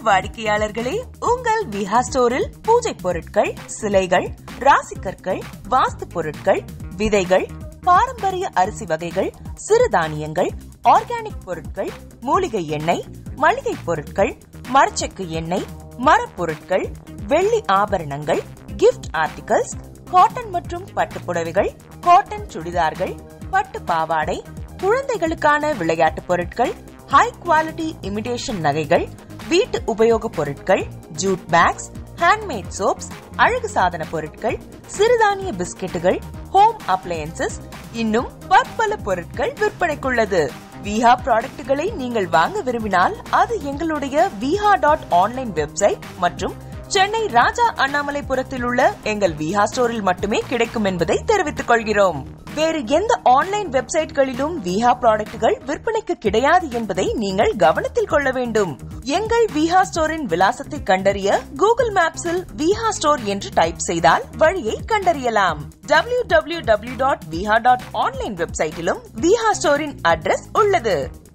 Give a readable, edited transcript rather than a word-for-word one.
வாடிக்கையாளர்களே, உங்கள் விஹா ஸ்டோரில் பூஜை பொருட்கள், சிலைகள், ராசிக்கற்கள், வாஸ்து பொருட்கள், விதைகள், பாரம்பரிய அரிசி வகைகள், சிறுதானியங்கள், ஆர்கானிக் பொருட்கள், மூலிகை எண்ணெய், மளிகை பொருட்கள், மரச்செக்கு எண்ணெய், மரப்பொருட்கள், வெள்ளி ஆபரணங்கள், கிஃப்ட் ஆர்டிகல்ஸ், காட்டன் மற்றும் பட்டு புடவைகள், காட்டன் சுடிதார்கள், பட்டு பாவாடை, குழந்தைகளுக்கான விளையாட்டு பொருட்கள், ஹை குவாலிட்டி இமிடேஷன் நகைகள், வீட்டு உபயோக பொருட்கள், ஜூட் பேக்ஸ், ஹேண்ட்மேட் சோப்ஸ், அழகு சாதன பொருட்கள், சிறுதானிய பிஸ்கெட்டுகள், ஹோம் அப்ளையன்சஸ், இன்னும் பற்பல பொருட்கள் விற்பனைக்குள்ளது. விஹா ப்ராடக்ட்களை நீங்கள் வாங்க விரும்பினால் அது எங்களுடைய viha.online வெப்சைட் மற்றும் சென்னை ராஜா அண்ணாமலைபுரத்தில் உள்ள எங்கள் விஹா ஸ்டோரில் மட்டுமே கிடைக்கும் என்பதை தெரிவித்துக் கொள்கிறோம். வேறு எந்த ஆன்லைன் வெப்சைட்களிலும் விஹா ப்ராடக்ட்கள் விற்பனைக்கு கிடையாது என்பதை நீங்கள் கவனத்தில் கொள்ள வேண்டும். எங்கள் விஹா ஸ்டோரின் விலாசத்தை கண்டறிய கூகுள் மேப்ஸில் விஹா ஸ்டோர் என்று டைப் செய்தால் வழியை கண்டறியலாம். www.viha.online வெப்சைட்டிலும் விஹா ஸ்டோரின் அட்ரஸ் உள்ளது.